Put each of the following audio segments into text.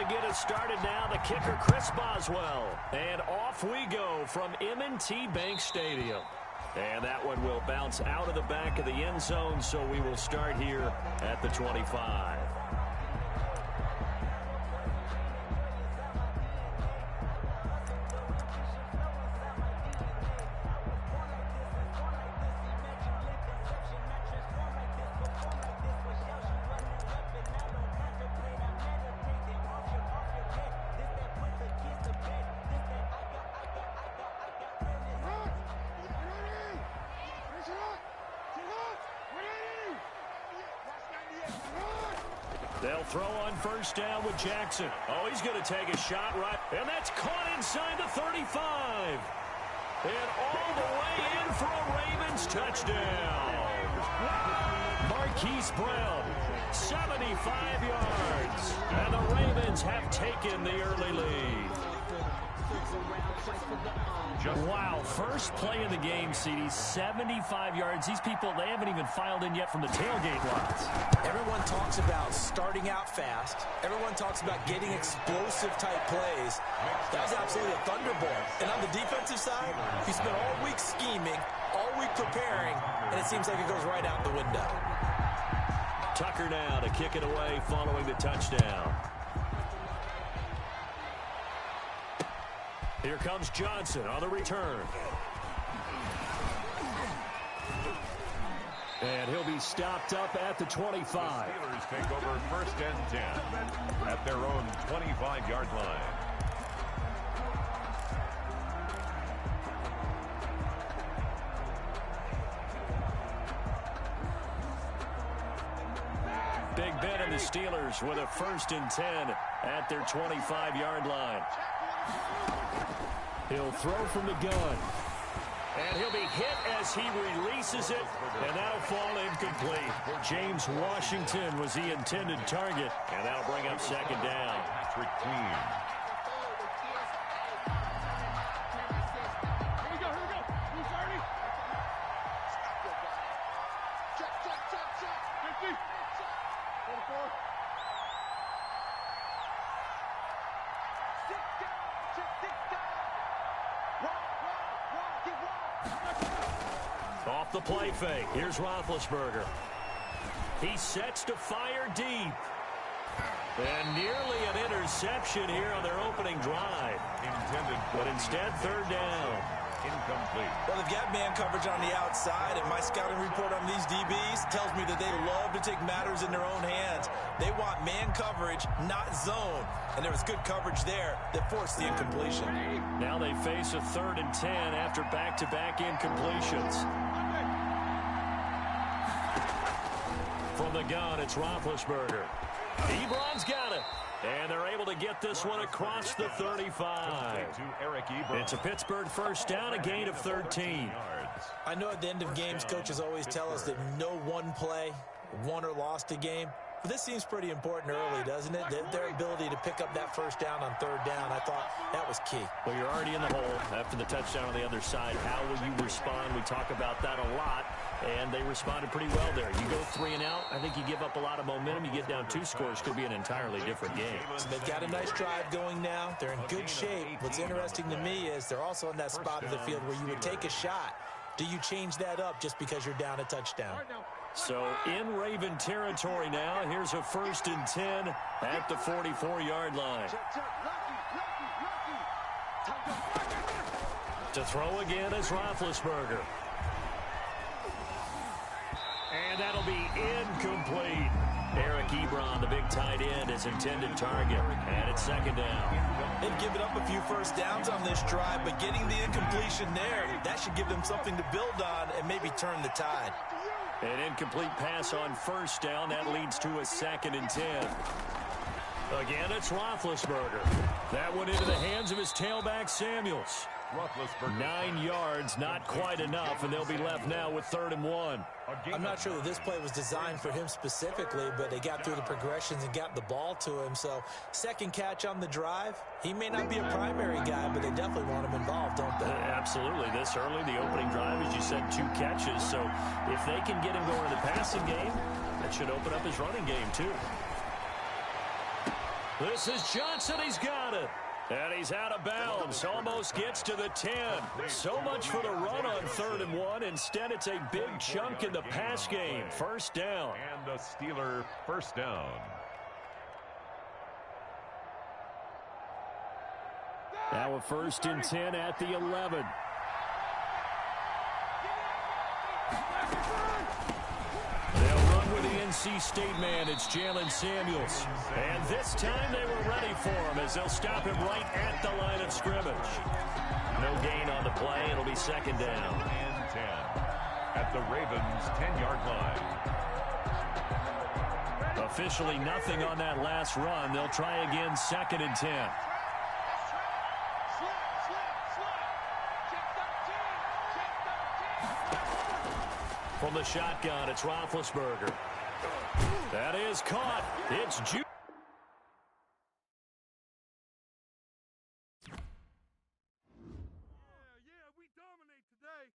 to get us started now, the kicker, Chris Boswell. And off we go from M&T Bank Stadium. And that one will bounce out of the back of the end zone, so we will start here at the 25. They'll throw on first down with Jackson. Oh, he's going to take a shot right. And that's caught inside the 35. And all the way in for a Ravens touchdown. Marquise Brown, 75 yards. And the Ravens have taken the early lead. Wow, first play of the game, CD, 75 yards. These people, they haven't even filed in yet from the tailgate lots. Everyone talks about starting out fast. Everyone talks about getting explosive-type plays. That was absolutely a thunderbolt. And on the defensive side, he spent all week scheming, all week preparing, and it seems like it goes right out the window. Tucker now to kick it away following the touchdown. Here comes Johnson on the return. And he'll be stopped up at the 25. The Steelers take over first and 10 at their own 25-yard line. Big Ben and the Steelers with a first and 10 at their 25-yard line. He'll throw from the gun. And he'll be hit as he releases it, and that'll fall incomplete. James Washington was the intended target, and that'll bring up second down. Patrick Queen. Here we go. Who's 30? Check. 50. 44. Off the play fake. Here's Roethlisberger. He sets to fire deep. And nearly an interception here on their opening drive. Intended, but instead, third down. Incomplete. Well, they've got man coverage on the outside, and my scouting report on these DBs tells me that they love to take matters in their own hands. They want man coverage, not zone. And there was good coverage there that forced the incompletion. Now they face a 3rd and 10 after back-to-back incompletions. From the gun, it's Roethlisberger. Ebron's got it. And they're able to get this one across the 35. It's a Pittsburgh first down, a gain of 13. I know at the end of games, coaches always tell us that no one play won or lost a game. But this seems pretty important early, doesn't it? Their ability to pick up that first down on 3rd down, I thought that was key. Well, you're already in the hole after the touchdown on the other side. How will you respond? We talk about that a lot, and they responded pretty well there. You go 3 and out, I think you give up a lot of momentum. You get down 2 scores, could be an entirely different game. So they've got a nice drive going now. They're in good shape. What's interesting to me is they're also in that spot of the field where you would take a shot. Do you change that up just because you're down a touchdown? So in Raven territory now, here's a 1st and 10 at the 44-yard line. To throw again is Roethlisberger. And that'll be incomplete. Eric Ebron, the big tight end, is intended target. And it's 2nd down. They've given up a few first downs on this drive, but getting the incompletion there, that should give them something to build on and maybe turn the tide. An incomplete pass on first down. That leads to a 2nd and 10. Again, it's Roethlisberger. That one into the hands of his tailback, Samuels. 9 yards, not quite enough, and they'll be left now with 3rd and 1. I'm not sure that this play was designed for him specifically, but they got through the progressions and got the ball to him. So, 2nd catch on the drive. He may not be a primary guy, but they definitely want him involved, don't they? Absolutely. This early, the opening drive, as you said, 2 catches. So, if they can get him going in the passing game, that should open up his running game, too. This is Johnson. He's got it. And he's out of bounds. Almost gets to the 10. So much for the run on 3rd and 1. Instead, it's a big chunk in the pass game. First down. And the Steeler first down. Now a 1st and 10 at the 11. They'll run with the NC State man. It's Jalen Samuels. And this time they were ready for him as they'll stop him right at the line of scrimmage. No gain on the play. It'll be 2nd down. And 10 at the Ravens' 10-yard line. Officially nothing on that last run. They'll try again 2nd and 10. From the shotgun, it's Roethlisberger. That is caught. It's Jude. Yeah, we dominate today.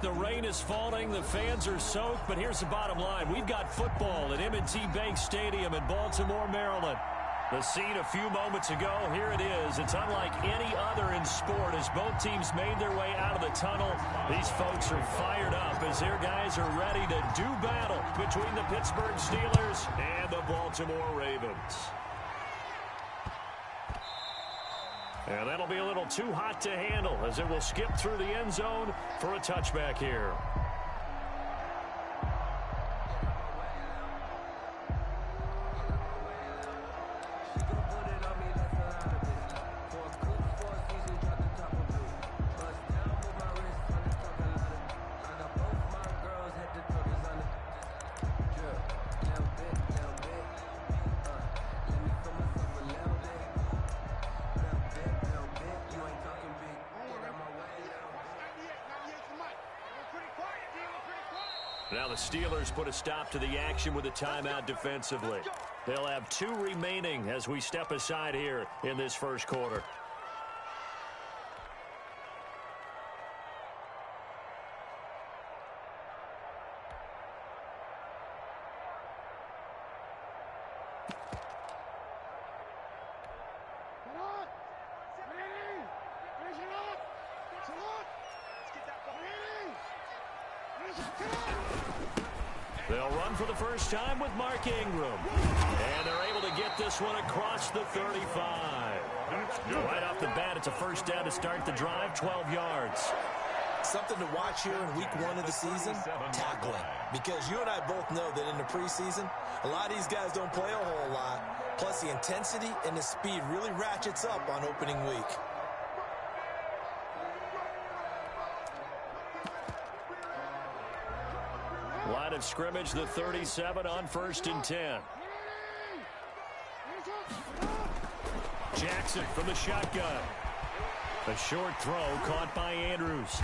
The rain is falling. The fans are soaked. But here's the bottom line. We've got football at M&T Bank Stadium in Baltimore, Maryland. The scene a few moments ago, here it is. It's unlike any other in sport as both teams made their way out of the tunnel. These folks are fired up as their guys are ready to do battle between the Pittsburgh Steelers and the Baltimore Ravens. And that'll be a little too hot to handle as it will skip through the end zone for a touchback here. Now the Steelers put a stop to the action with a timeout defensively. They'll have 2 remaining as we step aside here in this first quarter. They'll run for the first time with Mark Ingram. And they're able to get this one across the 35. Right off the bat, it's a first down to start the drive, 12 yards. Something to watch here in week 1 of the season, tackling. Because you and I both know that in the preseason, a lot of these guys don't play a whole lot. Plus, the intensity and the speed really ratchets up on opening week. Line of scrimmage, the 37 on 1st and 10. Jackson from the shotgun. A short throw caught by Andrews.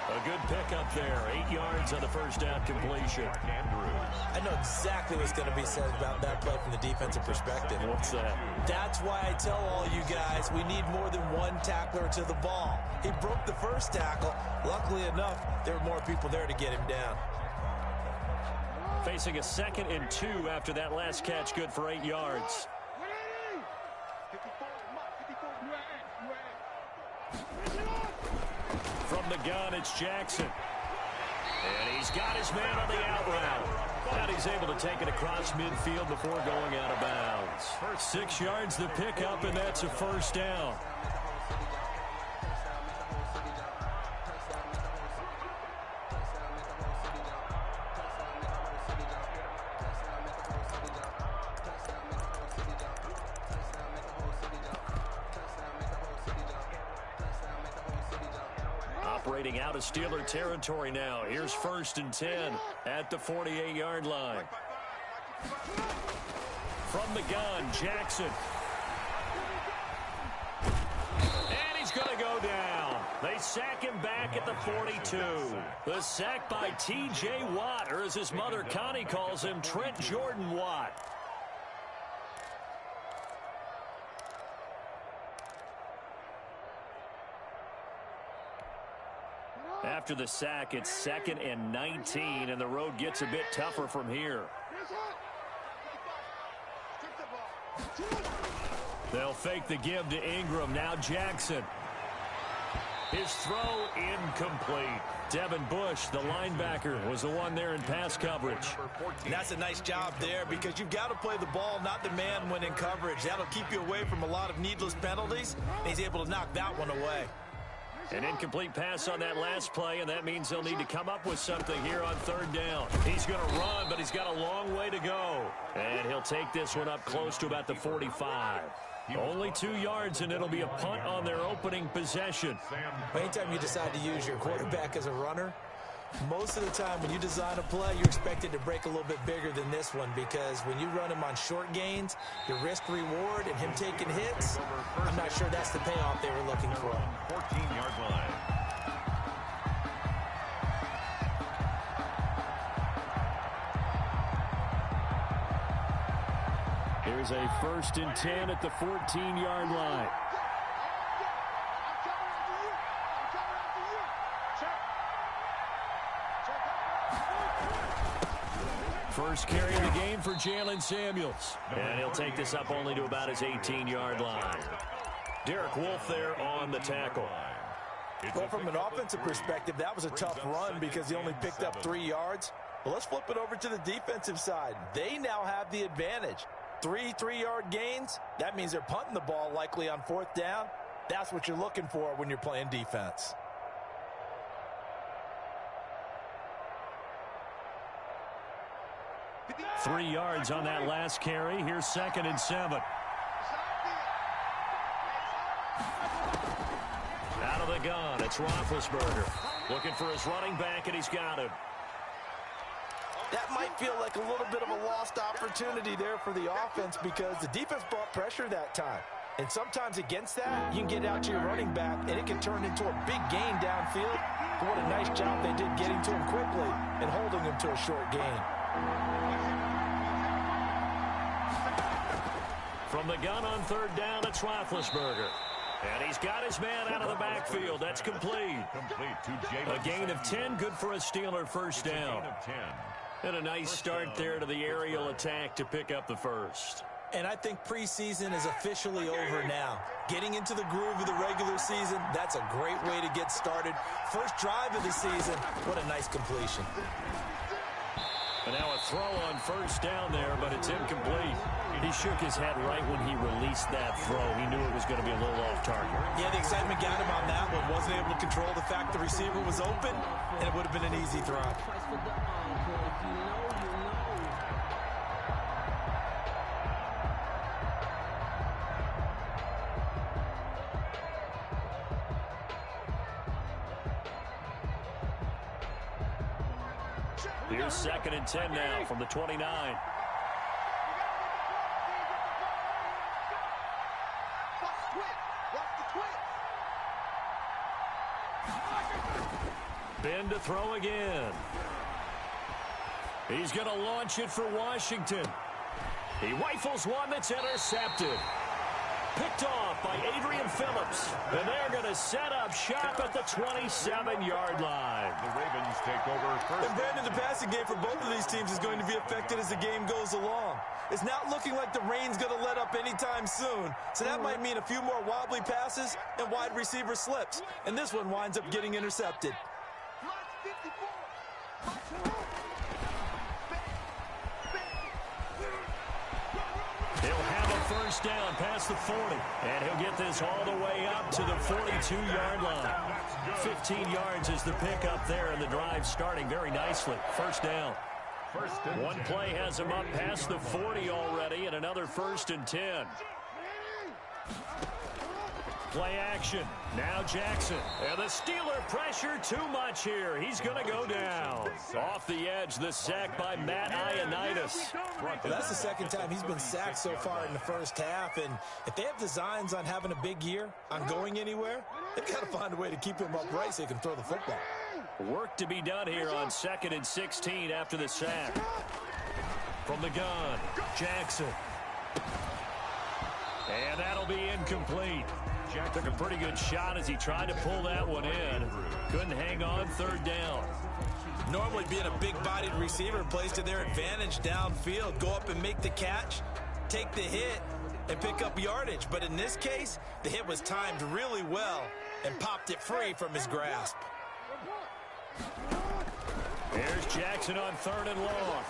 A good pickup there. 8 yards on the first down completion. I know exactly what's going to be said about that play from the defensive perspective. What's that? That's why I tell all you guys we need more than one tackler to the ball. He broke the first tackle. Luckily enough, there were more people there to get him down. Facing a 2nd and 2 after that last catch, good for 8 yards. From the gun, it's Jackson. And he's got his man on the out route. And he's able to take it across midfield before going out of bounds. 6 yards the pickup, and that's a first down. Operating out of Steeler territory now. Here's 1st and 10 at the 48-yard line. From the gun, Jackson. And he's going to go down. They sack him back at the 42. The sack by T.J. Watt, or as his mother Connie calls him, Trent Jordan Watt. After the sack, it's 2nd and 19, and the road gets a bit tougher from here. They'll fake the give to Ingram. Now Jackson. His throw incomplete. Devin Bush, the linebacker, was the one there in pass coverage. And that's a nice job there because you've got to play the ball, not the man when in coverage. That'll keep you away from a lot of needless penalties. And he's able to knock that one away. An incomplete pass on that last play, and that means they'll need to come up with something here on 3rd down. He's going to run, but he's got a long way to go. And he'll take this one up close to about the 45. Only 2 yards, and it'll be a punt on their opening possession. Anytime you decide to use your quarterback as a runner, most of the time when you design a play, you're expected to break a little bit bigger than this one because when you run him on short gains, your risk-reward and him taking hits, I'm not sure that's the payoff they were looking for. 14-yard line. Here's a 1st and 10 at the 14-yard line. First carry of the game for Jalen Samuels. And he'll take this up only to about his 18-yard line. Derek Wolfe there on the tackle. Well, from an offensive perspective, that was a tough run because he only picked up 3 yards. Well, let's flip it over to the defensive side. They now have the advantage. 3 3-yard gains, that means they're punting the ball likely on 4th down. That's what you're looking for when you're playing defense. Three yards on that last carry. Here's 2nd and 7. Out of the gun, it's Roethlisberger. Looking for his running back, and he's got him. That might feel like a little bit of a lost opportunity there for the offense because the defense brought pressure that time. And sometimes against that, you can get out to your running back, and it can turn into a big gain downfield. But what a nice job they did getting to him quickly and holding him to a short gain. From the gun on 3rd down, it's Roethlisberger. And he's got his man out of the backfield. That's complete. A gain of 10, good for a Steeler first down. And a nice start there to the aerial attack to pick up the first. And I think preseason is officially over now. Getting into the groove of the regular season, that's a great way to get started. First drive of the season, what a nice completion. And now a throw on first down there, but it's incomplete. He shook his head right when he released that throw. He knew it was going to be a little off target. Yeah, the excitement got him on that one. Wasn't able to control the fact the receiver was open, and it would have been an easy throw. Here's 2nd and 10 now from the 29. Ben to throw again. He's going to launch it for Washington. He rifles one that's intercepted. Picked off by Adrian Phillips. And they're going to set up shop at the 27-yard line. The Ravens take over first. And Brandon, the passing game for both of these teams is going to be affected as the game goes along. It's not looking like the rain's going to let up anytime soon. So that might mean a few more wobbly passes and wide receiver slips. And this one winds up getting intercepted. He'll have a first down past the 40. And he'll get this all the way up to the 42-yard line. 15 yards is the pickup there, and the drive starting very nicely. First down. One play has him up past the 40 already, and another 1st and 10. Play action. Now Jackson. And the Steeler pressure too much here. He's going to go down. Off the edge, the sack by Matt Ioannidis. Well, that's the 2nd time he's been sacked so far in the first half. And if they have designs on having a big year, on going anywhere, they've got to find a way to keep him upright so he can throw the football. Work to be done here on 2nd and 16 after the sack. From the gun, Jackson. And that'll be incomplete. Jack took a pretty good shot as he tried to pull that one in. Couldn't hang on 3rd down. Normally being a big-bodied receiver plays to their advantage downfield. Go up and make the catch, take the hit, and pick up yardage. But in this case, the hit was timed really well and popped it free from his grasp. Here's Jackson on 3rd and long.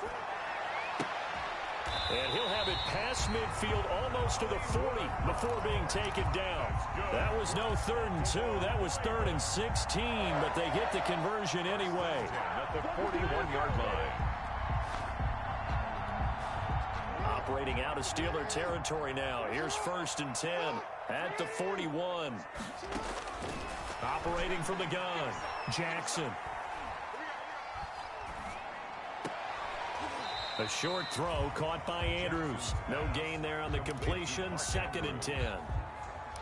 And he'll have it past midfield almost to the 40 before being taken down. That was no 3rd and 2. That was 3rd and 16, but they get the conversion anyway. At the 41-yard line. Operating out of Steeler territory now. Here's 1st and 10 at the 41. Operating from the gun, Jackson. A short throw caught by Andrews. No gain there on the completion. 2nd and 10.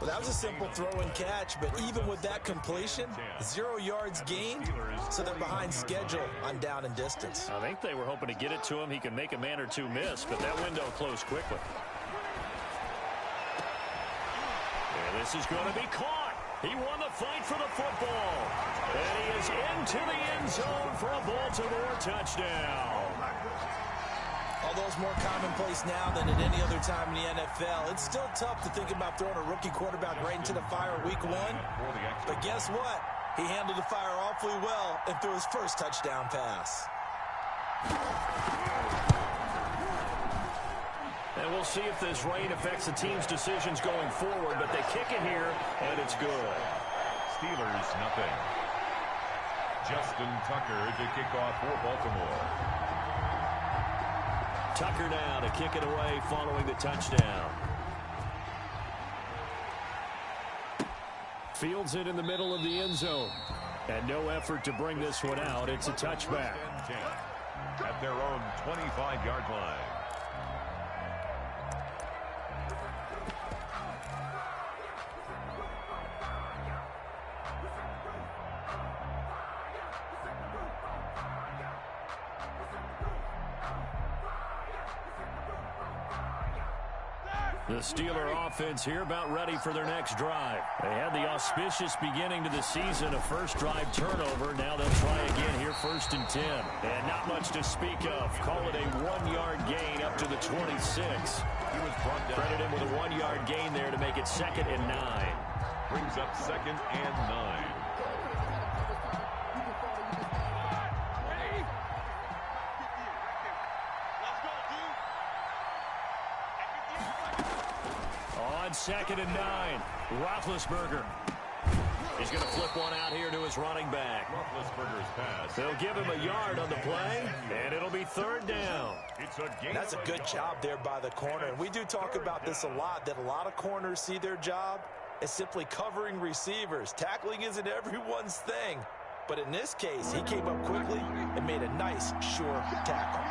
Well, that was a simple throw and catch, but even with that completion, 0 yards gained, so they're behind schedule on down and distance. I think they were hoping to get it to him. He can make a man or two miss, but that window closed quickly. And this is going to be caught. He won the fight for the football. And he is into the end zone for a Baltimore touchdown. Although it's more commonplace now than at any other time in the NFL, it's still tough to think about throwing a rookie quarterback right into the fire week 1. But guess what? He handled the fire awfully well and threw his first touchdown pass. And we'll see if this rain affects the team's decisions going forward, but they kick it here, and it's good. Steelers, nothing. Justin Tucker to kick off for Baltimore. Tucker now to kick it away following the touchdown. Fields it in the middle of the end zone. And no effort to bring this one out. It's a touchback. At their own 25-yard line. The Steeler offense here about ready for their next drive. They had the auspicious beginning to the season, a first drive turnover. Now they'll try again here, 1st and 10. And not much to speak of. Call it a 1-yard gain up to the 26. He was brought down. Credit him with a 1-yard gain there to make it 2nd and 9. Brings up 2nd and 9. 2nd and 9. Roethlisberger. He's going to flip one out here to his running back. Roethlisberger's pass. They'll give him a yard on the play, and it'll be 3rd down. It's a gain. That's a good job there by the corner. And we do talk about this a lot, that a lot of corners see their job as simply covering receivers. Tackling isn't everyone's thing. But in this case, he came up quickly and made a nice, sure tackle.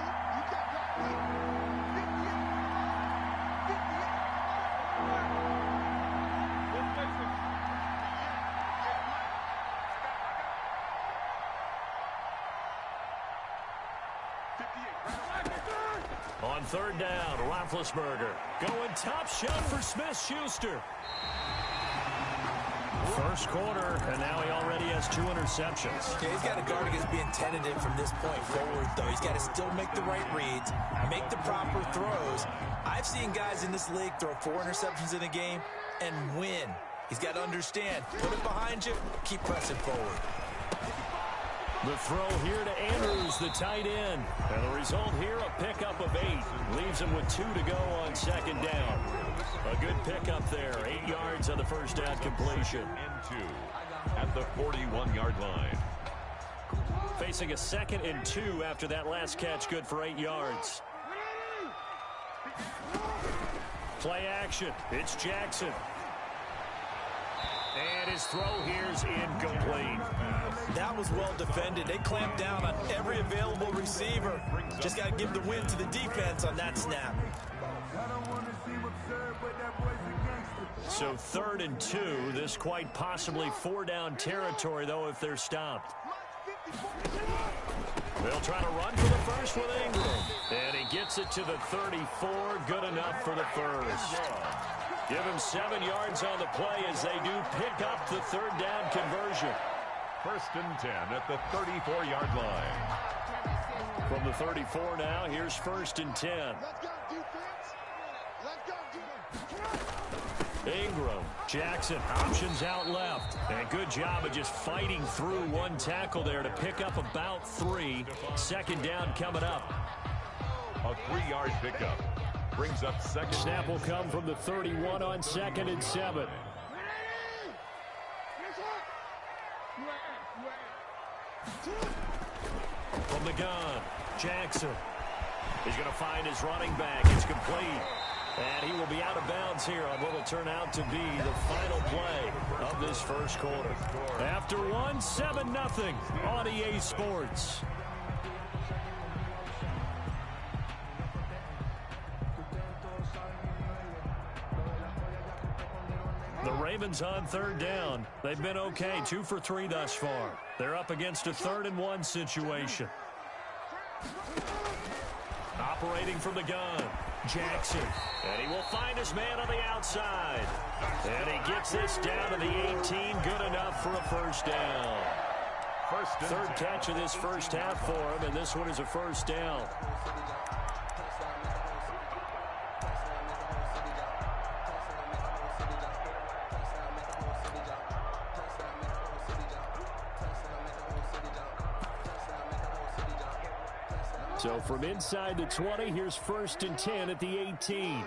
On 3rd down, Roethlisberger going top shot for Smith-Schuster. First quarter, and now he already has 2 interceptions. Yeah, he's got to guard against being tentative from this point forward, though. He's got to still make the right reads, make the proper throws. I've seen guys in this league throw 4 interceptions in a game and win. He's got to understand, put it behind you, keep pressing forward. The throw here to Andrews, the tight end. And the result here, a pickup of 8. Leaves him with 2 to go on 2nd down. A good pickup there. 8 yards on the first down completion. And 2 at the 41-yard line. Facing a 2nd and 2 after that last catch, good for 8 yards. Play action. It's Jackson. And his throw here is incomplete. That was well defended. They clamped down on every available receiver. Just got to give the win to the defense on that snap. So 3rd and 2. This quite possibly 4-down territory, though, if they're stopped. They'll try to run for the first with Ingram. And he gets it to the 34. Good enough for the first. Give him 7 yards on the play as they do pick up the 3rd down conversion. 1st and 10 at the 34-yard line. From the 34 now, here's 1st and 10. Let's go, defense. Let's go, defense. Ingram, Jackson, options out left. And a good job of just fighting through one tackle there to pick up about 3. 2nd down coming up. A 3-yard pickup. Brings up 2nd. Snap will come from the 31 on 2nd and 7. From the gun, Jackson. He's going to find his running back. It's complete. And he will be out of bounds here on what will turn out to be the final play of this first quarter. After 1, 7-0 on EA Sports. The Ravens on 3rd down. They've been okay, 2 for 3 thus far. They're up against a 3rd and 1 situation. Operating from the gun, Jackson. And he will find his man on the outside. And he gets this down to the 18. Good enough for a 1st down. 3rd catch of this first half for him, and this one is a 1st down. So from inside the 20, here's 1st and 10 at the 18.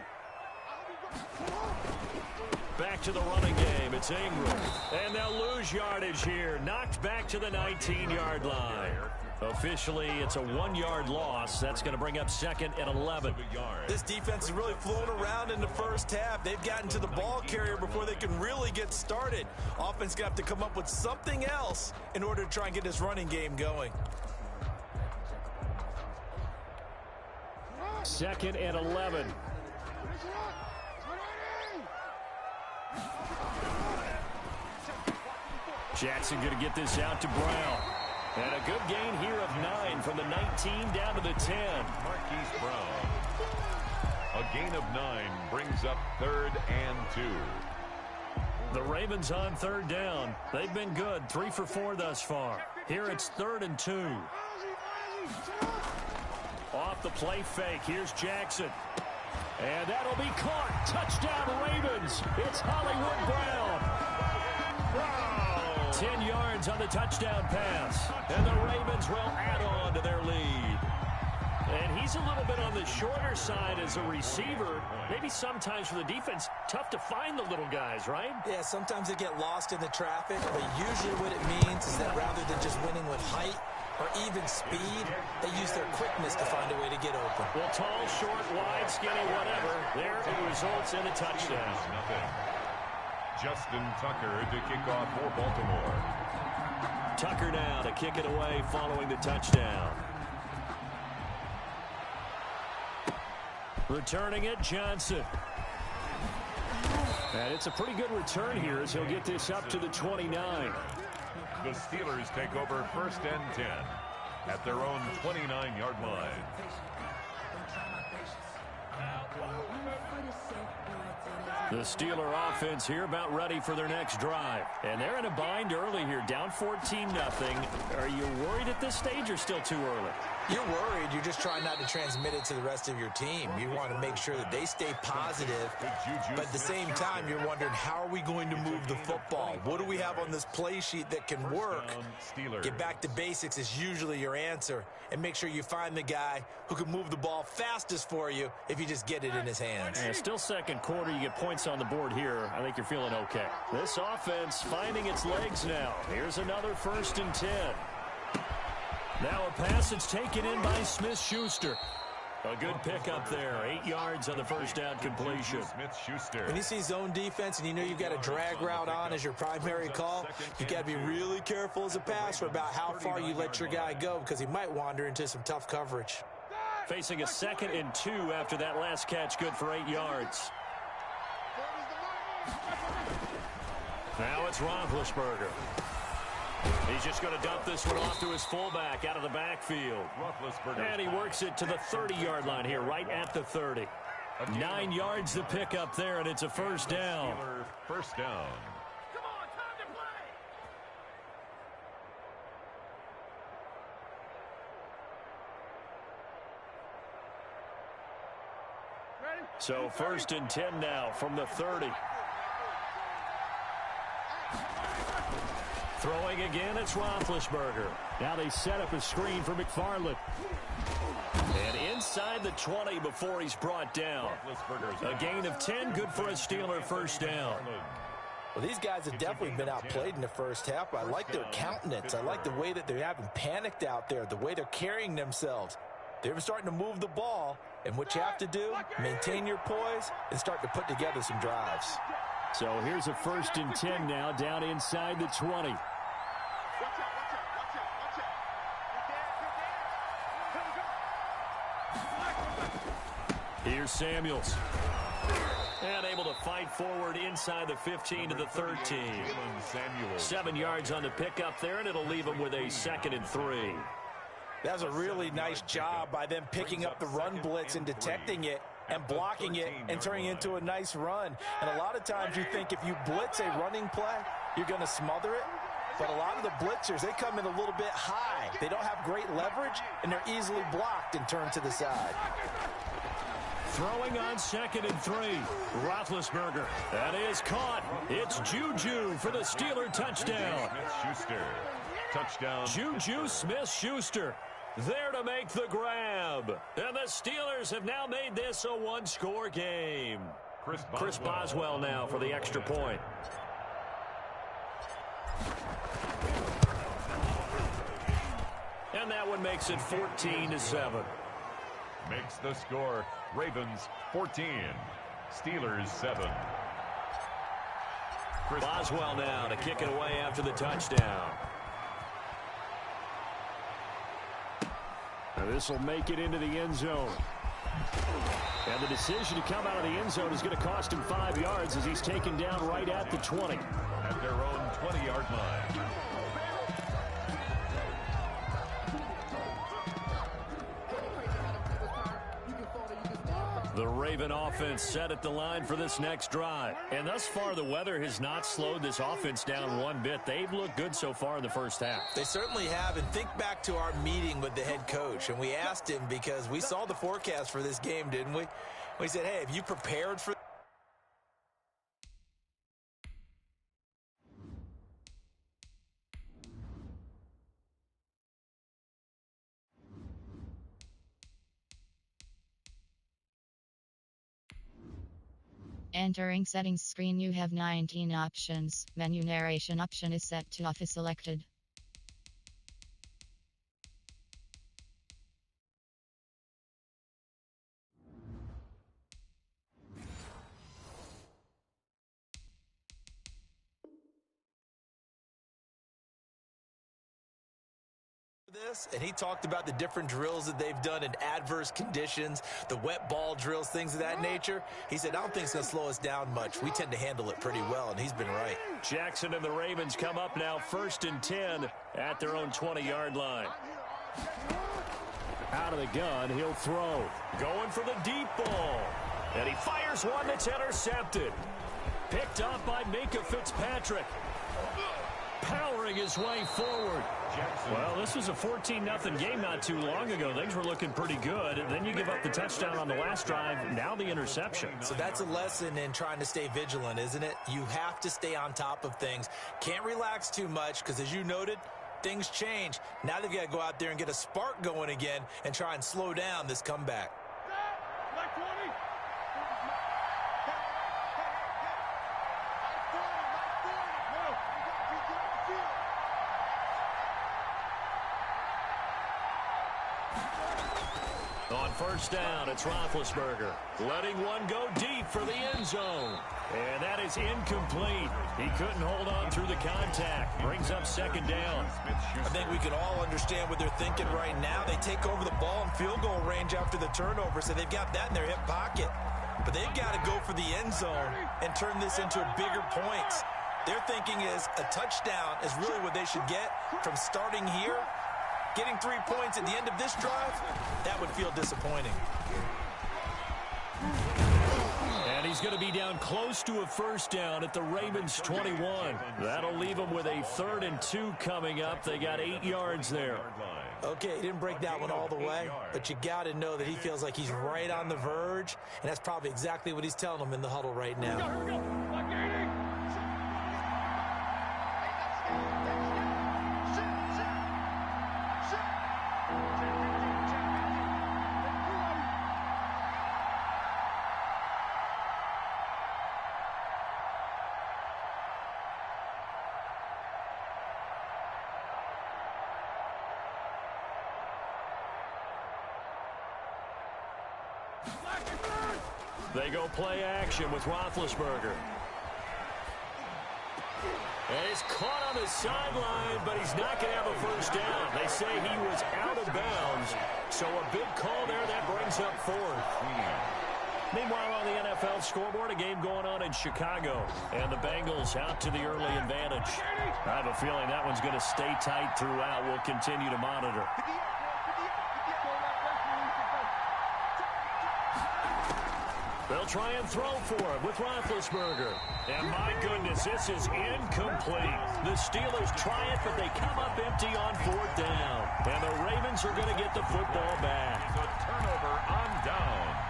Back to the running game. It's Ingram. And they'll lose yardage here. Knocked back to the 19-yard line. Officially, it's a 1-yard loss. That's going to bring up 2nd and 11. This defense is really flown around in the first half. They've gotten to the ball carrier before they can really get started. Offense going to have to come up with something else in order to try and get this running game going. 2nd and 11. Jackson going to get this out to Brown. And a good gain here of 9 from the 19 down to the 10. Marquise Brown. A gain of 9 brings up 3rd and 2. The Ravens on 3rd down. They've been good, 3 for 4 thus far. Here it's 3rd and 2. Off the play fake, here's Jackson. And that'll be caught. Touchdown Ravens. It's Hollywood Brown. Wow. 10 yards on the touchdown pass. And the Ravens will add on to their lead. And he's a little bit on the shorter side as a receiver. Maybe sometimes for the defense, tough to find the little guys, right? Yeah, sometimes they get lost in the traffic, but usually what it means is that rather than just winning with height or even speed, they use their quickness to find a way to get open. Well, tall, short, wide, skinny, whatever. There it results in a touchdown. Nothing. Justin Tucker to kick off for Baltimore. Tucker now to kick it away following the touchdown. Returning it, Johnson. And it's a pretty good return here as he'll get this up to the 29. The Steelers take over 1st and 10 at their own 29-yard line. The Steeler offense here about ready for their next drive. And they're in a bind early here, down 14-0. Are you worried at this stage or still too early? You're worried. You're just trying not to transmit it to the rest of your team. You want to make sure that they stay positive, but at the same time, you're wondering, how are we going to move the football? What do we have on this play sheet that can work? Get back to basics is usually your answer, and make sure you find the guy who can move the ball fastest for you if you just get it in his hands. And still second quarter, you get points on the board here. I think you're feeling okay. This offense finding its legs now. Here's another 1st and 10. Now a pass that's taken in by Smith-Schuster. A good pickup there. 8 yards on the first down completion. Smith-Schuster. When you see zone defense and you know you've got a drag route on as your primary call, you've got to be really careful as a passer about how far you let your guy go, because he might wander into some tough coverage. Facing a 2nd and 2 after that last catch, good for 8 yards. Now it's Roethlisberger. He's just going to dump this one off to his fullback out of the backfield. And he works it to the 30-yard line here, right at the 30. 9 yards to pick up there, and it's a 1st down. First down. Come on, time to play. Ready? So 1st and 10 now from the 30. Throwing again, it's Roethlisberger. Now they set up a screen for McFarland. And inside the 20 before he's brought down. A gain of 10, good for a Steeler 1st down. Well, these guys have definitely been outplayed in the first half. I like their countenance. I like the way that they haven't panicked out there, the way they're carrying themselves. They're starting to move the ball, and what you have to do, maintain your poise and start to put together some drives. So here's a 1st and 10 now, down inside the 20. Here's Samuels. And able to fight forward inside the 15 to the 13. 7 yards on the pickup there, and it'll leave him with a 2nd and 3. That was a really nice job by them picking up the run blitz and detecting it and blocking it and turning it into a nice run. And a lot of times you think if you blitz a running play, you're going to smother it. But a lot of the blitzers, they come in a little bit high. They don't have great leverage, and they're easily blocked and turned to the side. Throwing on 2nd and 3. Roethlisberger. That is caught. It's Juju for the Steeler touchdown. Smith-Schuster. Touchdown. Juju Smith-Schuster there to make the grab. And the Steelers have now made this a one-score game. Chris Boswell now for the extra point. And that one makes it 14-7. Makes the score Ravens 14, Steelers 7. Boswell now to kick it away after the touchdown. Now this will make it into the end zone. And the decision to come out of the end zone is going to cost him 5 yards as he's taken down right at the 20. At their own 20-yard line. The Raven offense set at the line for this next drive. And thus far, the weather has not slowed this offense down one bit. They've looked good so far in the first half. They certainly have. And think back to our meeting with the head coach. And we asked him, because we saw the forecast for this game, didn't we? We said, hey, have you prepared for Entering settings screen, you have 19 options. Menu narration option is set to off is selected. And he talked about the different drills that they've done in adverse conditions, the wet ball drills, things of that nature. He said, I don't think it's going to slow us down much. We tend to handle it pretty well, and he's been right. Jackson and the Ravens come up now 1st and 10 at their own 20-yard line. Out of the gun, he'll throw. Going for the deep ball. And he fires one that's intercepted. Picked up by Minka Fitzpatrick. Powering his way forward. Well, this was a 14-0 game not too long ago. Things were looking pretty good. And then you give up the touchdown on the last drive. Now the interception. So that's a lesson in trying to stay vigilant, isn't it? You have to stay on top of things. Can't relax too much because, as you noted, things change. Now they've got to go out there and get a spark going again and try and slow down this comeback. On 1st down, it's Roethlisberger. Letting one go deep for the end zone. And that is incomplete. He couldn't hold on through the contact. Brings up 2nd down. I think we can all understand what they're thinking right now. They take over the ball in field goal range after the turnover, so they've got that in their hip pocket. But they've got to go for the end zone and turn this into bigger points. Their thinking is a touchdown is really what they should get from starting here. Getting 3 points at the end of this drive, that would feel disappointing. And he's going to be down close to a 1st down at the Ravens 21. That'll leave them with a 3rd and 2 coming up. They got 8 yards there. Okay, he didn't break that one all the way, but you got to know that he feels like he's right on the verge, and that's probably exactly what he's telling them in the huddle right now. Here we go. They go play action with Roethlisberger. And he's caught on the sideline, but he's not going to have a 1st down. They say he was out of bounds, so a big call there that brings up 4th. Meanwhile, on the NFL scoreboard, a game going on in Chicago, and the Bengals out to the early advantage. I have a feeling that one's going to stay tight throughout. We'll continue to monitor. They'll try and throw for it with Roethlisberger. And my goodness, this is incomplete. The Steelers try it, but they come up empty on 4th down. And the Ravens are going to get the football back. A turnover on downs.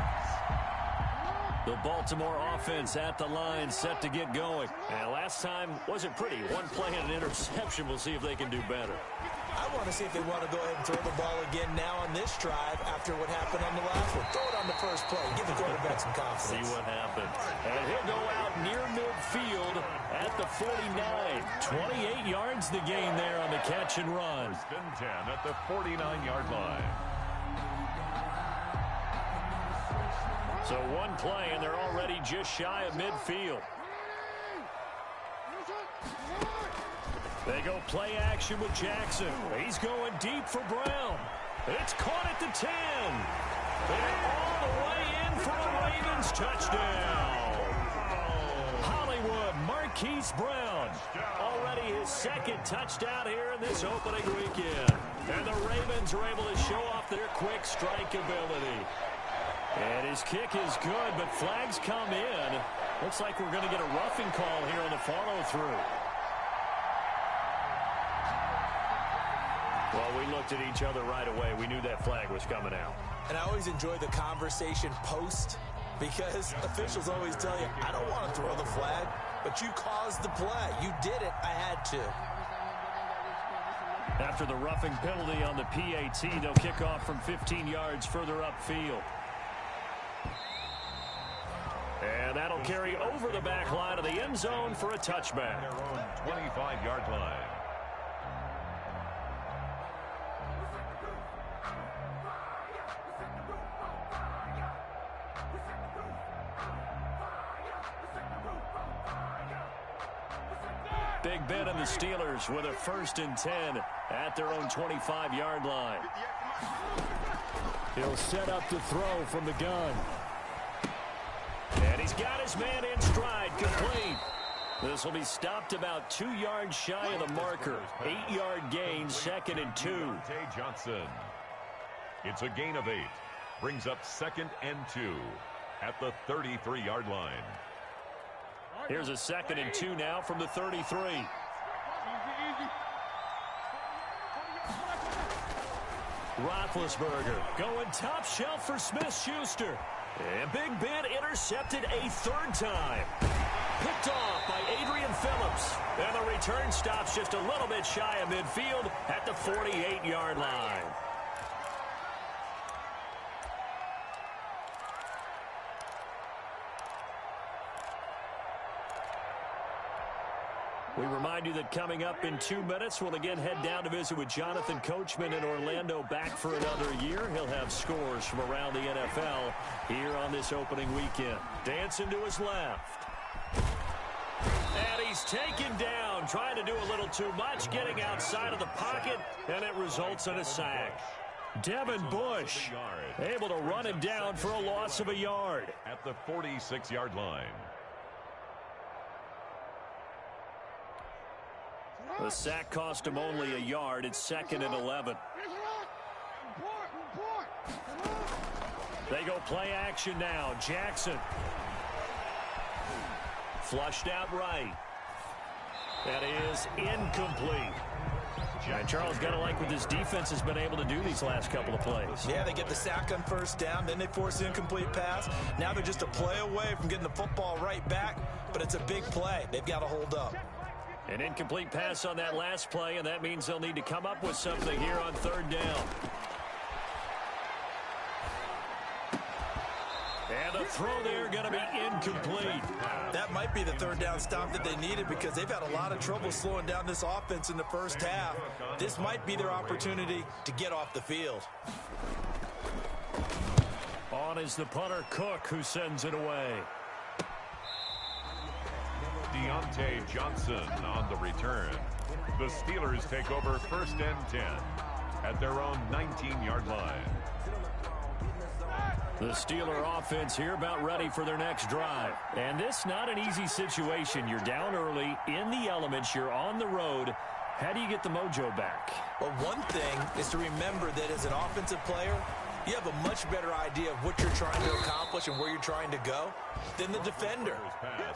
The Baltimore offense at the line, set to get going. And last time wasn't pretty. One play and an interception. We'll see if they can do better. I want to see if they want to go ahead and throw the ball again now on this drive after what happened on the last one. Throw it on the first play. Give the quarterback some confidence. See what happens. And he'll go out near midfield at the 49. 28 yards the gain there on the catch and run. 1st and 10 at the 49-yard line. So one play, and they're already just shy of midfield. They go play action with Jackson. He's going deep for Brown. It's caught at the 10. And all the way in for a Ravens touchdown. Hollywood, Marquise Brown. Already his 2nd touchdown here in this opening weekend. And the Ravens are able to show off their quick strike ability. And his kick is good, but flags come in. Looks like we're going to get a roughing call here on the follow-through. Well, we looked at each other right away. We knew that flag was coming out. And I always enjoy the conversation post because officials always tell you, I don't want to throw the flag, but you caused the play. You did it. I had to. After the roughing penalty on the PAT, they'll kick off from 15 yards further upfield. And that'll carry over the back line of the end zone for a touchback. Their own 25-yard line. Big Ben and the Steelers with a 1st and 10 at their own 25-yard line. He'll set up to throw from the gun. And he's got his man in stride, complete. This will be stopped about 2 yards shy of the marker. 8-yard gain, 2nd and 2. Deontay Johnson. It's a gain of 8. Brings up 2nd and 2 at the 33-yard line. Here's a 2nd and 2 now from the 33. Roethlisberger going top shelf for Smith-Schuster. And Big Ben intercepted a 3rd time. Picked off by Adrian Phillips. And the return stops just a little bit shy of midfield at the 48-yard line. We remind you that coming up in 2 minutes, we'll again head down to visit with Jonathan Coachman in Orlando, back for another year. He'll have scores from around the NFL here on this opening weekend. Dancing to his left. And he's taken down, trying to do a little too much, getting outside of the pocket, and it results in a sack. Devin Bush able to run it down for a loss of a yard. At the 46-yard line. The sack cost him only a yard. It's 2nd and 11. They go play action now. Jackson. Flushed out right. That is incomplete. And Charles, got to like what this defense has been able to do these last couple of plays. Yeah, they get the sack on 1st down, then they force an incomplete pass. Now they're just a play away from getting the football right back, but it's a big play. They've got to hold up. An incomplete pass on that last play, and that means they'll need to come up with something here on 3rd down. And the throw there going to be incomplete. That might be the 3rd down stop that they needed, because they've had a lot of trouble slowing down this offense in the 1st half. This might be their opportunity to get off the field. On is the punter, Cook, who sends it away. Deontay Johnson on the return. The Steelers take over 1st and 10 at their own 19-yard line. The Steeler offense here about ready for their next drive. And this not an easy situation. You're down early, in the elements, you're on the road. How do you get the mojo back? Well, one thing is to remember that as an offensive player, you have a much better idea of what you're trying to accomplish and where you're trying to go than the defender.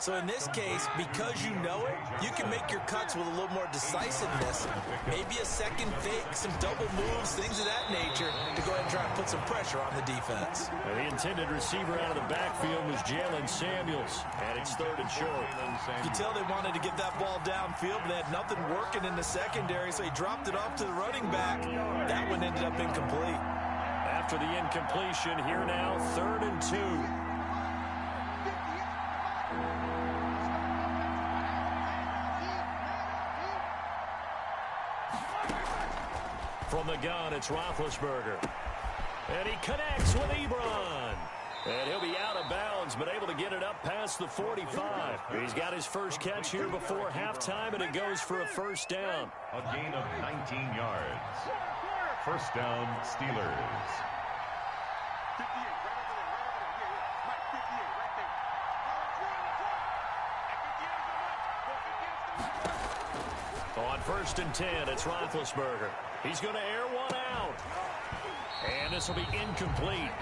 So in this case, because you know it, you can make your cuts with a little more decisiveness. Maybe a second fake, some double moves, things of that nature to go ahead and try and put some pressure on the defense. The intended receiver out of the backfield was Jalen Samuels, and it's 3rd and short. You can tell they wanted to get that ball downfield, but they had nothing working in the secondary, so he dropped it off to the running back. That one ended up incomplete. After the incompletion, here now, 3rd and 2. From the gun, it's Roethlisberger. And he connects with Ebron. And he'll be out of bounds, but able to get it up past the 45. He's got his first catch here before halftime, and it goes for a 1st down. A gain of 19 yards. 1st down, Steelers. On 1st and 10, it's Roethlisberger. He's going to air one out. And this will be incomplete.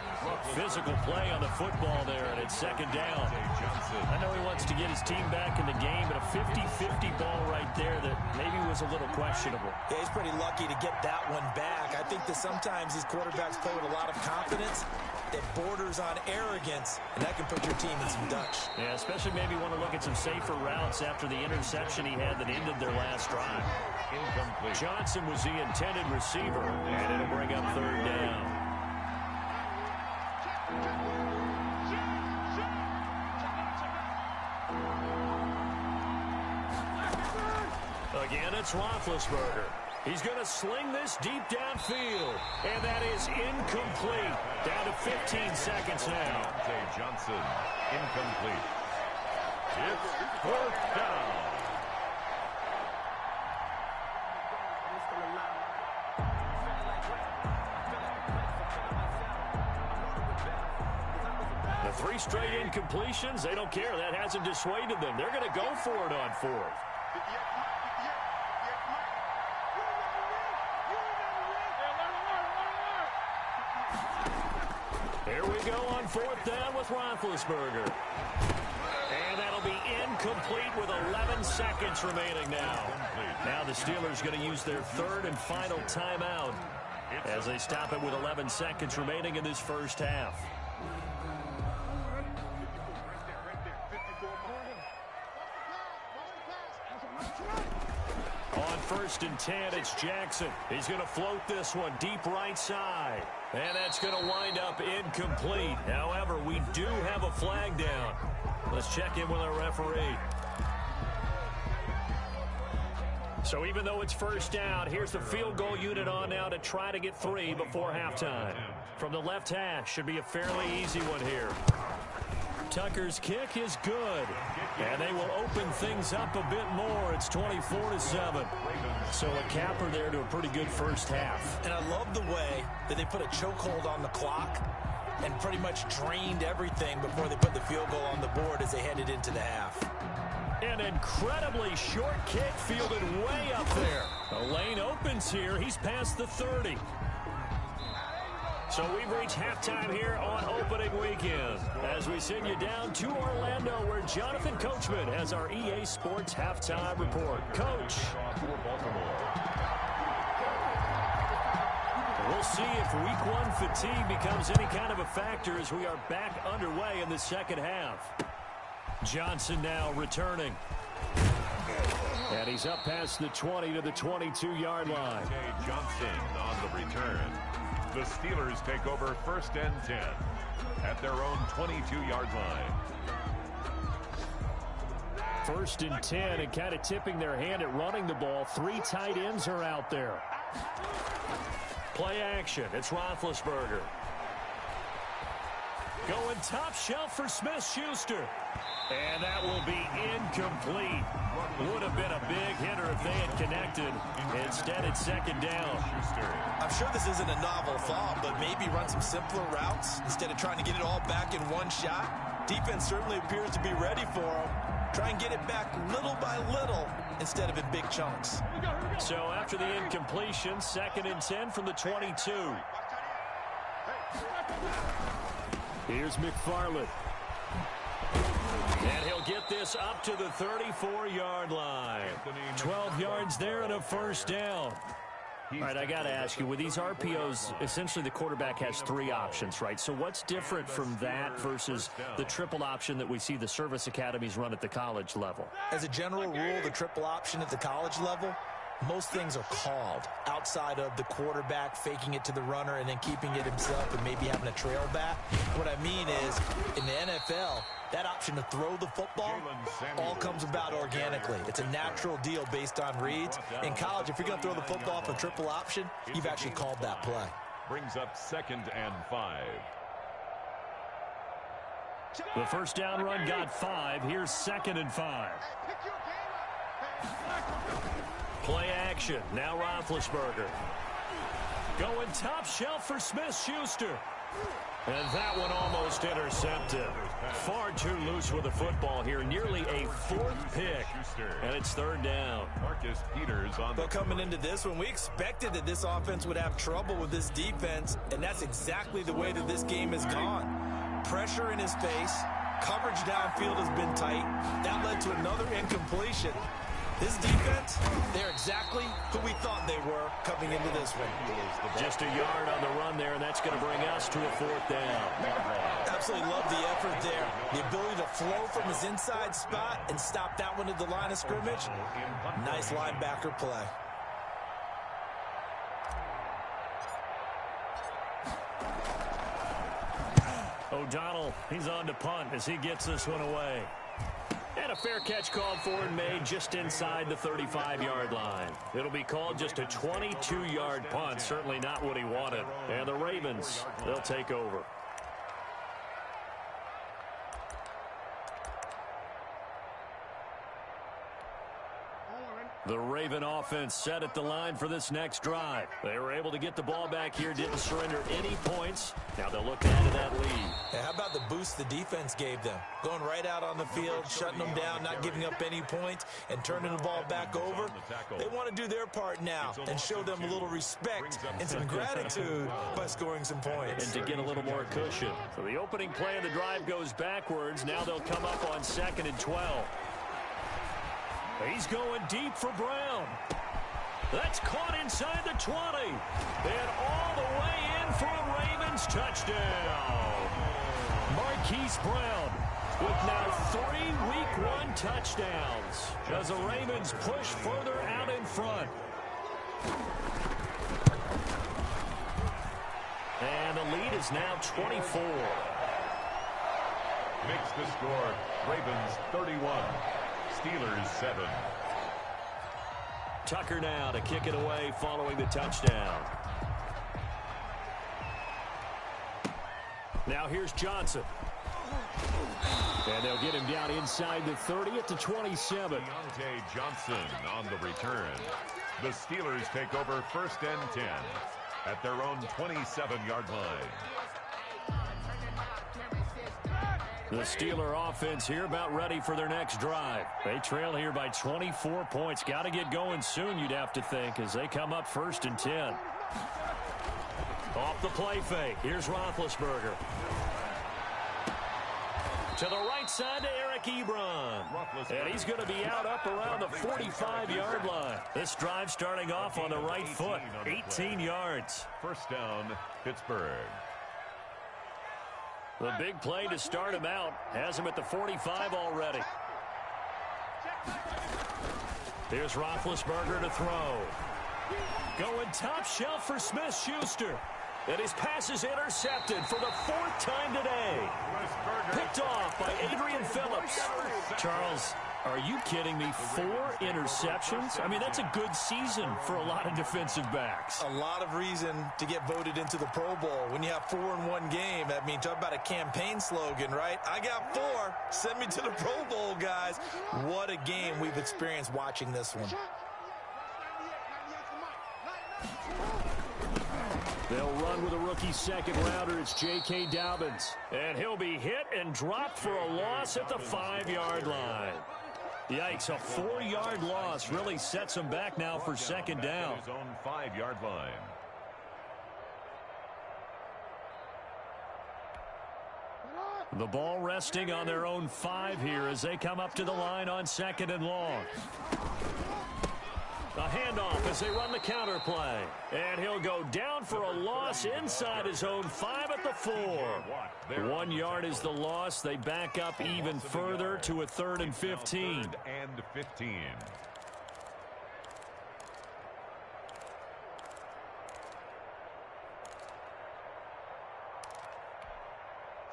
Physical play on the football there, and it's 2nd down. I know he wants to get his team back in the game, but a 50-50 ball right there that maybe was a little questionable. Yeah, he's pretty lucky to get that one back. I think that sometimes these quarterbacks play with a lot of confidence that borders on arrogance, and that can put your team in some Dutch. Yeah, especially maybe want to look at some safer routes after the interception he had that ended their last drive. Incomplete. Johnson was the intended receiver, and it'll bring up 3rd down. Again, it's Roethlisberger. He's going to sling this deep downfield. And that is incomplete. Down to 15 seconds now. Johnson, incomplete. It's fourth down. The 3 straight incompletions, they don't care. That hasn't dissuaded them. They're going to go for it on 4th. Here we go on 4th down with Roethlisberger. And that'll be incomplete with 11 seconds remaining now. Now the Steelers going to use their 3rd and final timeout as they stop it with 11 seconds remaining in this first half. On 1st and 10, it's Jackson. He's going to float this one deep right side. And that's going to wind up incomplete. However, we do have a flag down. Let's check in with our referee. So even though it's first down, here's the field goal unit on now to try to get 3 before halftime. From the left hash, should be a fairly easy one here. Tucker's kick is good, and they will open things up a bit more. It's 24-7. So a capper there to a pretty good first half. And I love the way that they put a chokehold on the clock and pretty much drained everything before they put the field goal on the board as they headed into the half. An incredibly short kick fielded way up there. The lane opens here. He's past the 30. So we've reached halftime here on opening weekend as we send you down to Orlando where Jonathan Coachman has our EA Sports halftime report. Coach. We'll see if week 1 fatigue becomes any kind of a factor as we are back underway in the second half. Johnson now returning. And he's up past the 20 to the 22-yard line. Johnson on the return. The Steelers take over 1st and 10 at their own 22-yard line. 1st and 10 and kind of tipping their hand at running the ball. 3 tight ends are out there. Play action. It's Roethlisberger. Going top shelf for Smith-Schuster. And that will be incomplete. Would have been a big hitter if they had connected. Instead, it's 2nd down. I'm sure this isn't a novel thought, but maybe run some simpler routes instead of trying to get it all back in one shot. Defense certainly appears to be ready for them. Try and get it back little by little instead of in big chunks. So after the incompletion, 2nd and 10 from the 22. Here's McFarland. And he'll get this up to the 34-yard line. 12 yards there and a 1st down. All right, I got to ask you, with these RPOs, essentially the quarterback has 3 options, right? So what's different from that versus the triple option that we see the service academies run at the college level? As a general rule, the triple option at the college level, most things are called outside of the quarterback faking it to the runner and then keeping it himself and maybe having a trail back. What I mean is, in the NFL, that option to throw the football all comes about organically. It's a natural deal based on reads. In college, if you're going to throw the football off a triple option, you've actually called that play. Brings up 2nd and 5. The 1st down run got 5. Here's 2nd and 5. Play action. Now Roethlisberger. Going top shelf for Smith-Schuster. And that one almost intercepted. Far too loose with the football here. Nearly a 4th pick. And it's 3rd down. Marcus Peters on the... But coming into this one, we expected that this offense would have trouble with this defense. And that's exactly the way that this game has gone. Pressure in his face. Coverage downfield has been tight. That led to another incompletion. This defense, they're exactly who we thought they were coming into this one. Just a yard on the run there, and that's going to bring us to a 4th down. Absolutely love the effort there. The ability to flow from his inside spot and stop that one at the line of scrimmage. Nice linebacker play. O'Donnell, he's on to punt as he gets this one away. And a fair catch called for and made just inside the 35-yard line. It'll be called just a 22-yard punt. Certainly not what he wanted. And the Ravens, they'll take over. The Raven offense set at the line for this next drive. They were able to get the ball back here, didn't surrender any points. Now they'll look to add to that lead. Yeah, how about the boost the defense gave them? Going right out on the field, shutting them down, not giving up any points, and turning the ball back over. They want to do their part now and show them a little respect and some gratitude by scoring some points. And to get a little more cushion. So the opening play of the drive goes backwards. Now they'll come up on 2nd and 12. He's going deep for Brown. That's caught inside the 20. And all the way in for a Ravens touchdown. Marquise Brown with now 3 Week 1 touchdowns as the Ravens push further out in front. And the lead is now 24. Makes the score Ravens 31. Steelers 7. Tucker now to kick it away following the touchdown. Now here's Johnson. And they'll get him down inside the 30 at the 27. Deontay Johnson on the return. The Steelers take over 1st and 10 at their own 27-yard line. The Steeler offense here about ready for their next drive. They trail here by 24 points. Got to get going soon, you'd have to think, as they come up 1st and 10. Off the play fake. Here's Roethlisberger. To the right side to Eric Ebron. And he's going to be out up around the 45-yard line. This drive starting off on the right foot. 18 yards. 1st down, Pittsburgh. The big play to start him out has him at the 45 already. Here's Roethlisberger to throw. Going top shelf for Smith-Schuster. And his pass is intercepted for the 4th time today. Picked off by Adrian Phillips. Charles, are you kidding me? 4 interceptions? I mean, that's a good season for a lot of defensive backs. A lot of reason to get voted into the Pro Bowl. When you have 4 in one game, I mean, talk about a campaign slogan, right? I got 4. Send me to the Pro Bowl, guys. What a game we've experienced watching this one. They'll run with a rookie second-rounder. It's J.K. Dobbins. And he'll be hit and dropped for a loss at the 5-yard line. Yikes, a 4-yard loss really sets him back now for 2nd down. His own 5-yard line. The ball resting on their own 5 here as they come up to the line on 2nd and long. A handoff as they run the counter play. And he'll go down for a loss inside his own 5 at the 4. 1 yard is the loss. They back up even further to a 3rd and 15. 3rd and 15.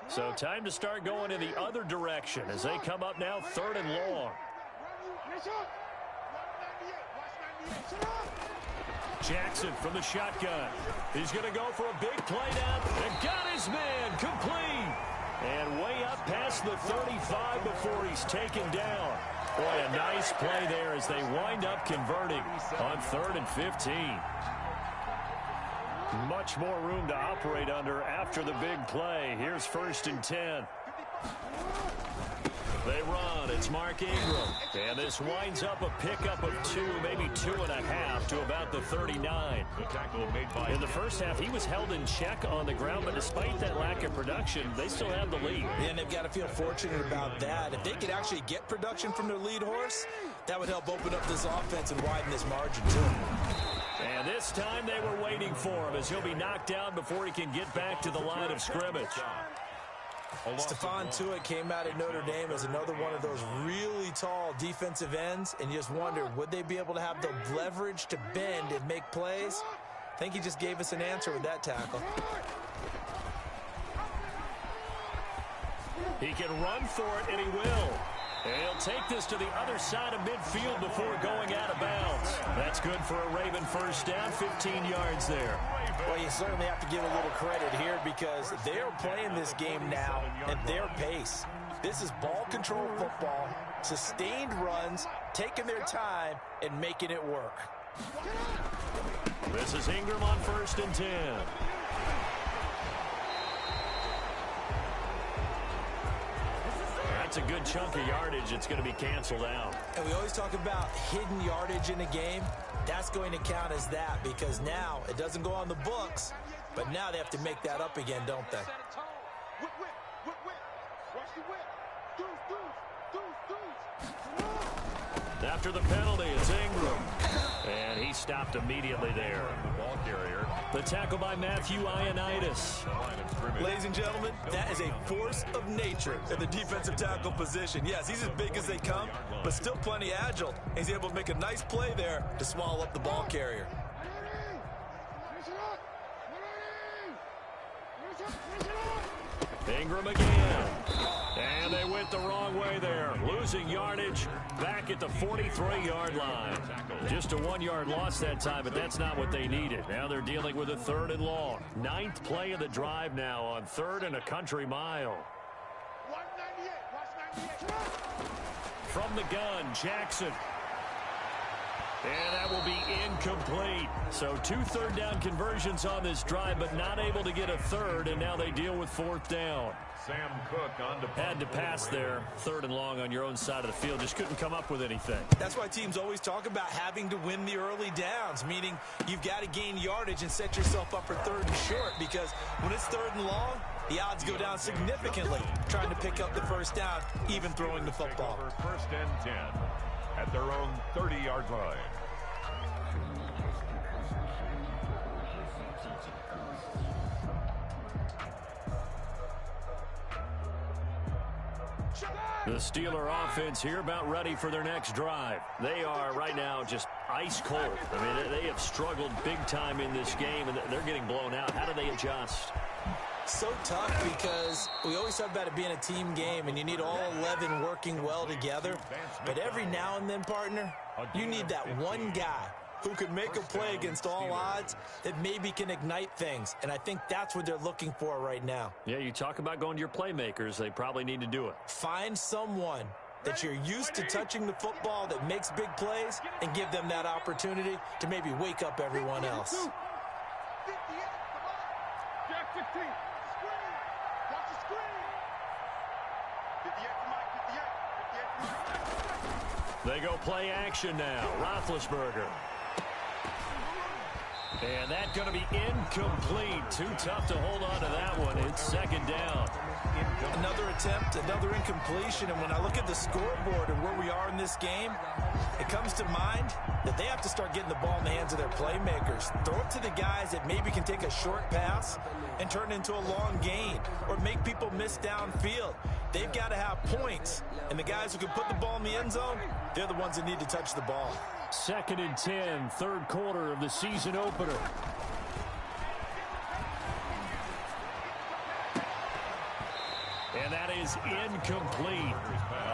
So time to start going in the other direction as they come up now 3rd and long. Jackson from the shotgun. He's going to go for a big play down. And got his man complete. And way up past the 35 before he's taken down. Boy, a nice play there as they wind up converting on 3rd and 15. Much more room to operate under after the big play. Here's 1st and 10. They run. It's Mark Ingram. And this winds up a pickup of 2, maybe 2.5 to about the 39. The tackle made by in the first half, he was held in check on the ground, but despite that lack of production, they still have the lead. Yeah, and they've got to feel fortunate about that. If they could actually get production from their lead horse, that would help open up this offense and widen this margin too. And this time they were waiting for him as he'll be knocked down before he can get back to the line of scrimmage. Stephon Tuitt came out of Notre Dame as another one of those really tall defensive ends, and you just wonder, would they be able to have the leverage to bend and make plays? I think he just gave us an answer with that tackle. He can run for it, and he will. And he'll take this to the other side of midfield before going out of bounds. That's good for a Raven first down, 15 yards there. Well, you certainly have to give a little credit here because they're playing this game now at their pace. This is ball control football, sustained runs, taking their time, and making it work. This is Ingram on 1st and 10. That's a good chunk of yardage. It's going to be canceled out. And we always talk about hidden yardage in a game. That's going to count as that because now it doesn't go on the books, but now they have to make that up again, don't they? After the penalty, it's Ingram. And he stopped immediately there. The ball carrier. The tackle by Matthew Ioannidis. Ladies and gentlemen, that is a force of nature at the defensive tackle position. Yes, he's as big as they come, but still plenty agile. He's able to make a nice play there to swallow up the ball carrier. Ingram again. And they went the wrong way there. Losing yardage back at the 43-yard line. Just a 1-yard loss that time, but that's not what they needed. Now they're dealing with a 3rd and long. 9th play of the drive now on 3rd and a country mile. From the gun, Jackson. And that will be incomplete. So 2 third-down conversions on this drive, but not able to get a 3rd, and now they deal with 4th down. Sam Cook on to Had to pass there. 3rd and long on your own side of the field. Just couldn't come up with anything. That's why teams always talk about having to win the early downs, meaning you've got to gain yardage and set yourself up for 3rd and short, because when it's 3rd and long, the odds go down significantly trying to pick up the 1st down, even throwing the football. 1st and 10 at their own 30-yard line. The Steeler offense here about ready for their next drive. They are right now just ice cold. I mean, they have struggled big time in this game, and they're getting blown out. How do they adjust? So tough because we always talk about it being a team game, and you need all 11 working well together. But every now and then, partner, you need that one guy who can make a play against all odds that maybe can ignite things. And I think that's what they're looking for right now. Yeah, you talk about going to your playmakers. They probably need to do it. Find someone that you're used to touching the football that makes big plays and give them that opportunity to maybe wake up everyone else. Jack 15. Screen. Watch the screen. 58 to Mike. 58 to Mike. They go play action now. Roethlisberger. And that's going to be incomplete. Too tough to hold on to that one. It's 2nd down. Another attempt, another incompletion. And when I look at the scoreboard and where we are in this game, it comes to mind that they have to start getting the ball in the hands of their playmakers. Throw it to the guys that maybe can take a short pass and turn it into a long gain or make people miss downfield. They've got to have points. And the guys who can put the ball in the end zone, they're the ones that need to touch the ball. 2nd and 10, 3rd quarter of the season opener. And that is incomplete.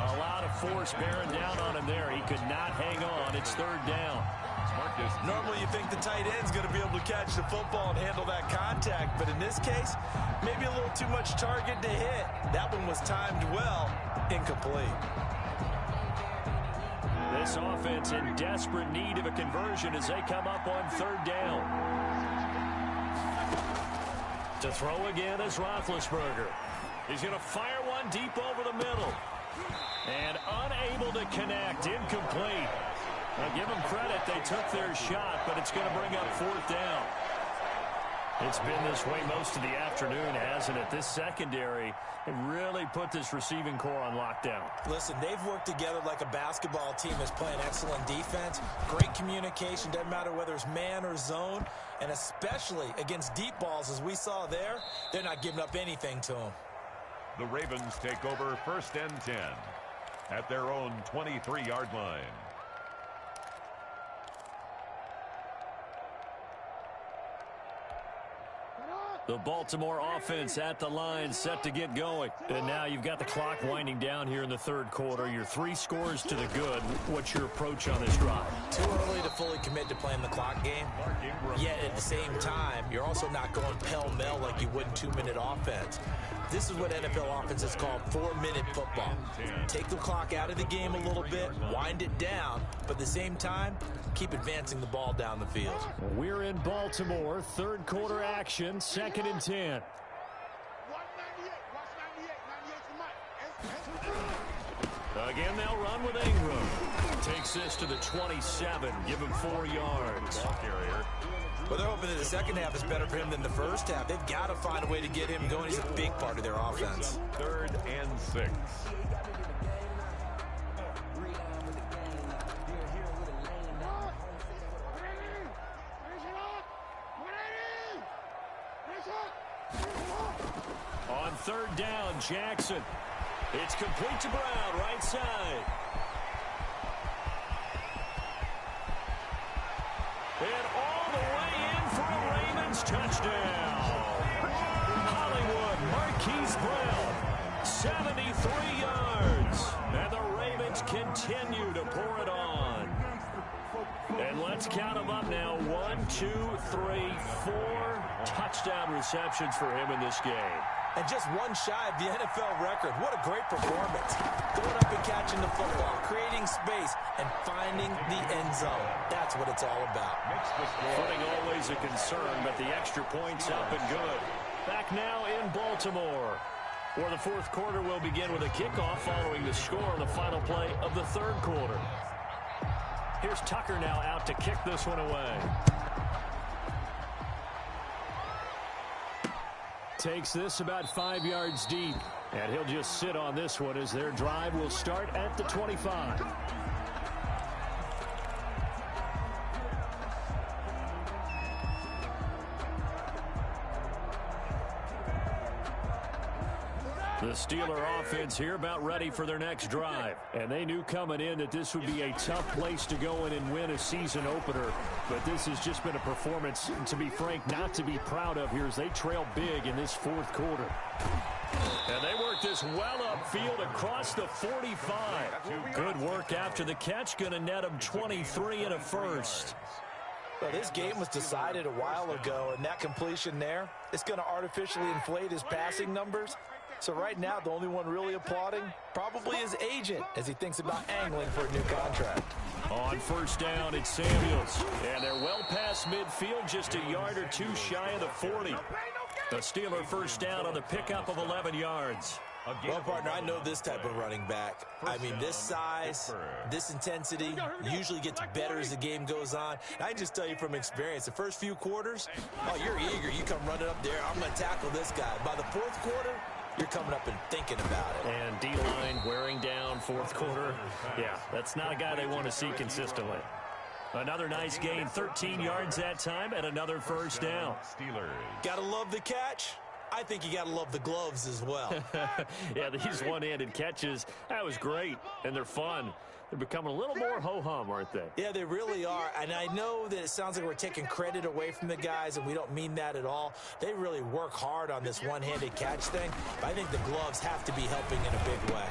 A lot of force bearing down on him there. He could not hang on. It's 3rd down. Normally you think the tight end's going to be able to catch the football and handle that contact, but in this case, maybe a little too much target to hit. That one was timed well, incomplete. This offense in desperate need of a conversion as they come up on 3rd down. To throw again is Roethlisberger. He's going to fire one deep over the middle. And unable to connect, incomplete. Now give them credit, they took their shot, but it's going to bring up 4th down. It's been this way most of the afternoon, hasn't it? This secondary really put this receiving core on lockdown. Listen, they've worked together like a basketball team that's playing excellent defense. Great communication, doesn't matter whether it's man or zone. And especially against deep balls, as we saw there, they're not giving up anything to them. The Ravens take over 1st and 10 at their own 23-yard line. The Baltimore offense at the line, set to get going. And now you've got the clock winding down here in the third quarter. You're 3 scores to the good. What's your approach on this drive? Too early to fully commit to playing the clock game. Yet at the same time, you're also not going pell-mell like you would in 2-minute offense. This is what NFL offenses call 4-minute football. Take the clock out of the game a little bit, wind it down, but at the same time, keep advancing the ball down the field. We're in Baltimore, third quarter action, 2nd and 10. Again, they'll run with Ingram. Takes this to the 27, give him 4 yards. Ball carrier. Well, they're hoping that the second half is better for him than the first half. They've got to find a way to get him going. He's a big part of their offense. 3rd and 6. On 3rd down, Jackson. It's complete to Brown, right side. And all the way in for a Ravens touchdown. Hollywood Marquise Brown, 73 yards. And the Ravens continue to pour it on. And let's count them up now. 1, 2, 3, 4 touchdown receptions for him in this game. And just one shy of the NFL record. What a great performance. Going up and catching the football, creating space, and finding the end zone. That's what it's all about. Footing always a concern, but the extra point's up and good. Back now in Baltimore, where the fourth quarter will begin with a kickoff following the score on the final play of the third quarter. Here's Tucker now out to kick this one away. Takes this about 5 yards deep, and he'll just sit on this one as their drive will start at the 25. The Steeler offense here about ready for their next drive. And they knew coming in that this would be a tough place to go in and win a season opener. But this has just been a performance, to be frank, not to be proud of here as they trail big in this fourth quarter. And they work this well upfield across the 45. Good work after the catch. Going to net them 23 and a first. Well, this game was decided a while ago, and that completion there is going to artificially inflate his passing numbers. So right now, the only one really applauding probably his agent as he thinks about angling for a new contract. On first down, it's Samuels. And they're well past midfield, just a yard or two shy of the 40. The Steeler first down on the pickup of 11 yards. Well, partner, I know this type of running back. I mean, this size, this intensity usually gets better as the game goes on. I can just tell you from experience, the first few quarters, oh, you're eager. You come running up there. I'm going to tackle this guy. By the fourth quarter, you're coming up and thinking about it. And D-line wearing down fourth quarter. Yeah, that's not a guy they want to see consistently. Another nice gain, 13 yards that time, and another first down. Steelers. Got to love the catch. I think you got to love the gloves as well. Yeah, these one-handed catches, that was great, and they're fun. They're becoming a little more ho-hum, aren't they? Yeah, they really are. And I know that it sounds like we're taking credit away from the guys, and we don't mean that at all. They really work hard on this one-handed catch thing. But I think the gloves have to be helping in a big way.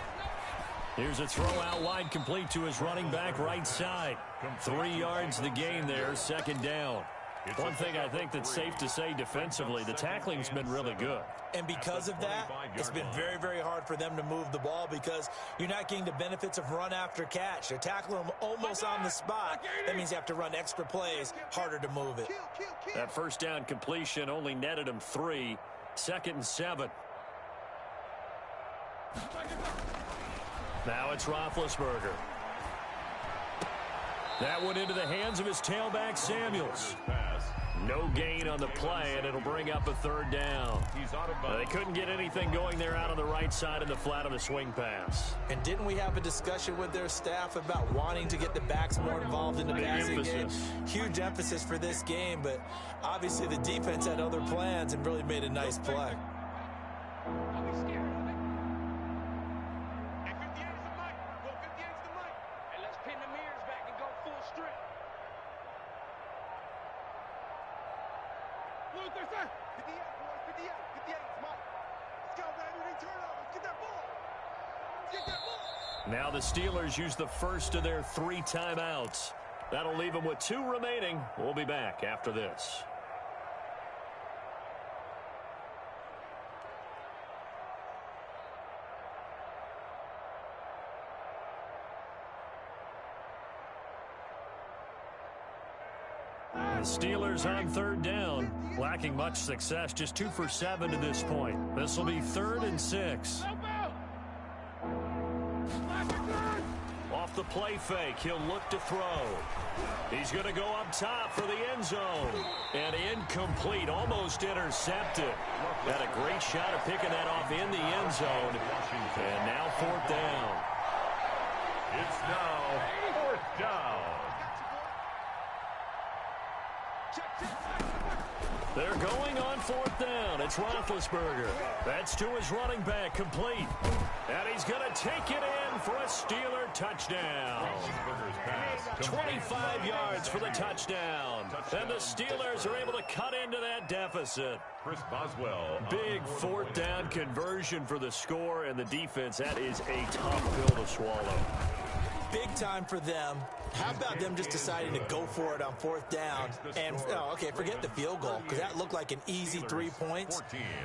Here's a throw out wide, complete to his running back right side. 3 yards the gain there, second down. One thing I think that's safe to say defensively, the tackling's been really good. And because of that, it's been very, very hard for them to move the ball because you're not getting the benefits of run after catch. They're tackling them almost on the spot. That means you have to run extra plays, harder to move it. That first down completion only netted him 3. 2nd and 7. Now it's Roethlisberger. That one into the hands of his tailback, Samuels. No gain on the play, and it'll bring up a third down. They couldn't get anything going there out on the right side in the flat of the swing pass. And didn't we have a discussion with their staff about wanting to get the backs more involved in the passing game? Huge emphasis for this game, but obviously the defense had other plans and really made a nice play. Now the Steelers use the first of their 3 timeouts. That'll leave them with 2 remaining. We'll be back after this. The Steelers on 3rd down, lacking much success, just 2 for 7 to this point. This will be 3rd and 6. Off the play fake, he'll look to throw. He's going to go up top for the end zone. And incomplete, almost intercepted. Had a great shot of picking that off in the end zone. And now 4th down. It's now 4th down. They're going on 4th down. It's Roethlisberger. That's to his running back, complete. And he's going to take it in for a Steeler touchdown. 25 yards for the touchdown. And the Steelers are able to cut into that deficit. Chris Boswell. Big 4th down conversion for the score, and the defense, that is a tough pill to swallow. Big time for them. How about them just deciding to go for it on 4th down? And, okay, forget the field goal, because that looked like an easy 3 points.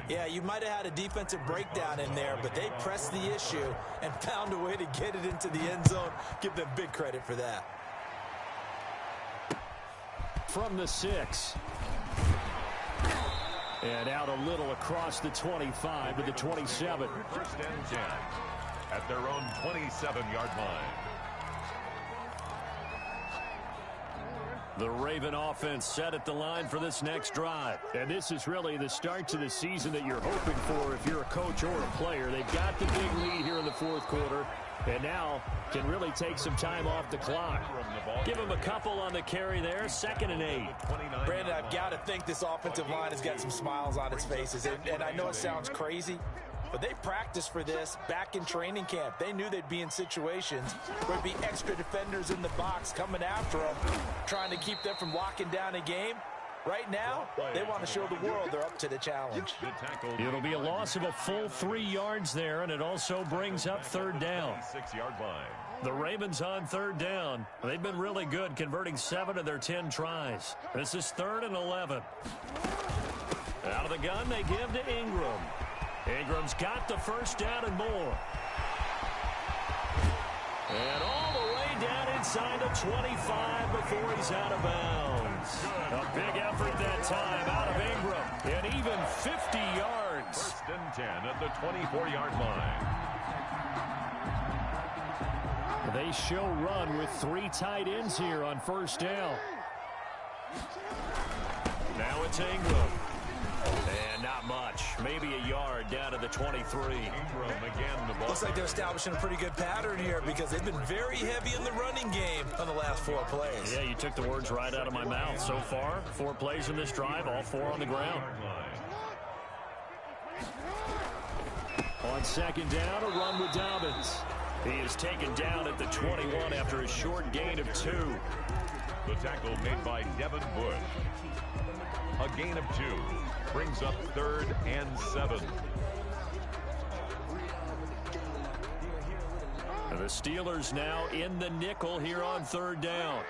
Yeah, you might have had a defensive breakdown in there, but they pressed the issue and found a way to get it into the end zone. Give them big credit for that. From the 6. And out a little across the 25 to the 27. 1st and 10 at their own 27-yard line. The Raven offense set at the line for this next drive. And this is really the start to the season that you're hoping for if you're a coach or a player. They've got the big lead here in the 4th quarter, and now can really take some time off the clock. Give them a couple on the carry there, 2nd and 8. Brandon, I've got to think this offensive line has got some smiles on its faces. And I know it sounds crazy, but they practiced for this back in training camp. They knew they'd be in situations where there'd be extra defenders in the box coming after them, trying to keep them from locking down a game. Right now, they want to show the world they're up to the challenge. It'll be a loss of a full 3 yards there, and it also brings up 3rd down. 6-yard line. The Ravens on 3rd down. They've been really good, converting 7 of their 10 tries. This is 3rd and 11. Out of the gun, they give to Ingram. Ingram's got the 1st down and more. And all the way down inside the 25 before he's out of bounds. A big effort that time out of Ingram. And even 50 yards. 1st and 10 at the 24-yard line. They show run with 3 tight ends here on 1st down. Now it's Ingram. And not much. Maybe a yard down to the 23. Ingram again. The ball. Looks like they're establishing a pretty good pattern here because they've been very heavy in the running game on the last 4 plays. Yeah, you took the words right out of my mouth. So far, 4 plays in this drive, all 4 on the ground. On 2nd down, a run with Dobbins. He is taken down at the 21 after a short gain of 2. The tackle made by Devin Bush. A gain of 2 brings up 3rd and 7. And the Steelers now in the nickel here on 3rd down.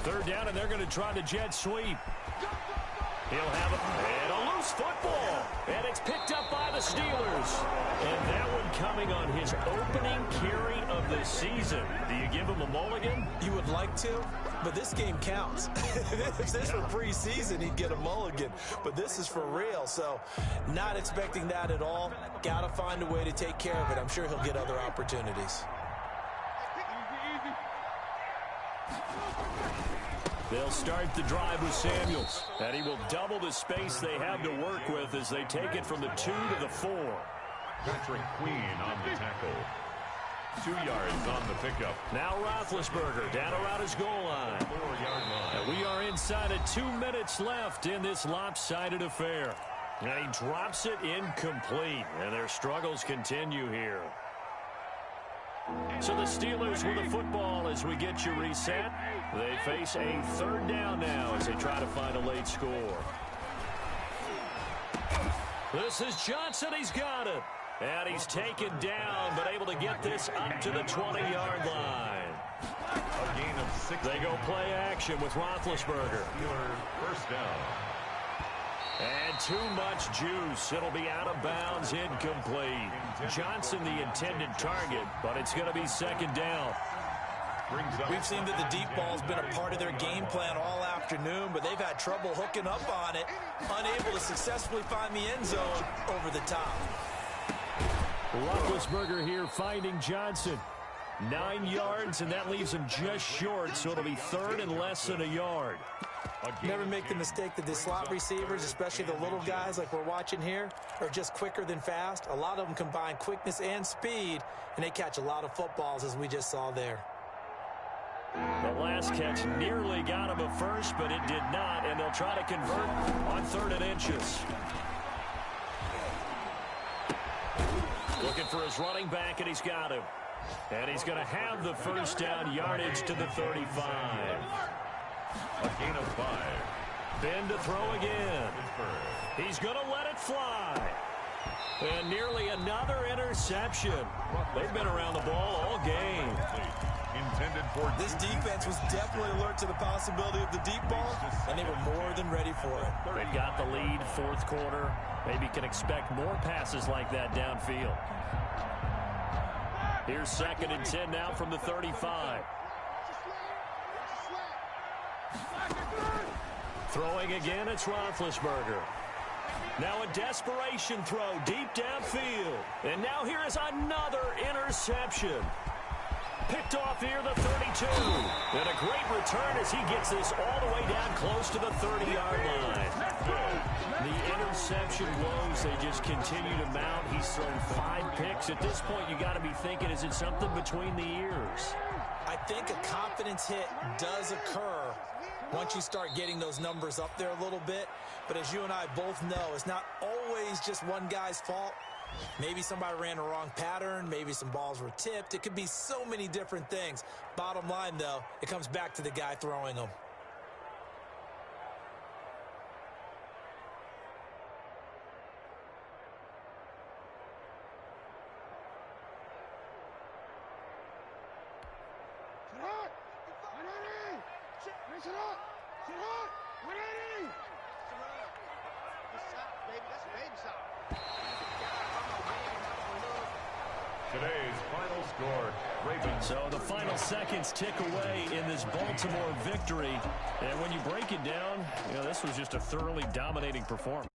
3rd down, and they're going to try the jet sweep. He'll have it, and a loose football, and it's picked up by the Steelers. And that one coming on his opening carry of the season. Do you give him a mulligan? You would like to, but this game counts. If this were preseason, he'd get a mulligan, but this is for real, so not expecting that at all. Got to find a way to take care of it. I'm sure he'll get other opportunities. They'll start the drive with Samuels, and he will double the space they have to work with as they take it from the 2 to the 4. Patrick Queen on the tackle. 2 yards on the pickup. Now Roethlisberger down around his goal line. 4-yard line. And we are inside of 2 minutes left in this lopsided affair. And he drops it incomplete, and their struggles continue here. So the Steelers with the football as we get you reset. They face a third down now as they try to find a late score. This is Johnson. He's got it. And he's taken down, but able to get this up to the 20-yard line. A gain of 6. They go play action with Roethlisberger. First down. And too much juice. It'll be out of bounds, incomplete. Johnson the intended target, but it's going to be second down. We've seen that the deep ball's been a part of their game plan all afternoon, but they've had trouble hooking up on it, unable to successfully find the end zone over the top. Roethlisberger here finding Johnson. 9 yards, and that leaves him just short, so it'll be third and less than a yard. Never make the mistake that the slot receivers, especially the little guys like we're watching here, are just quicker than fast. A lot of them combine quickness and speed, and they catch a lot of footballs, as we just saw there. The last catch nearly got him a first, but it did not, and they'll try to convert on 3rd and inches. Looking for his running back, and he's got him. And he's going to have the first down yardage to the 35. A gain of 5. Ben to throw again. He's going to let it fly. And nearly another interception. They've been around the ball all game. Intended for this defense was definitely alert to the possibility of the deep ball, and they were more than ready for it. They've got the lead, 4th quarter. Maybe can expect more passes like that downfield. Here's 2nd and 10 now from the 35. Throwing again, it's Roethlisberger. Now a desperation throw deep downfield. And now here is another interception. Picked off here, the 32. And a great return as he gets this all the way down close to the 30-yard line. The interception woes, they just continue to mount. He's thrown 5 picks. At this point, you got to be thinking, is it something between the ears? I think a confidence hit does occur once you start getting those numbers up there a little bit. But as you and I both know, it's not always just one guy's fault. Maybe somebody ran a wrong pattern. Maybe some balls were tipped. It could be so many different things. Bottom line, though, it comes back to the guy throwing them. Today's final score, Ravens. So the final seconds tick away in this Baltimore victory. And when you break it down, this was just a thoroughly dominating performance.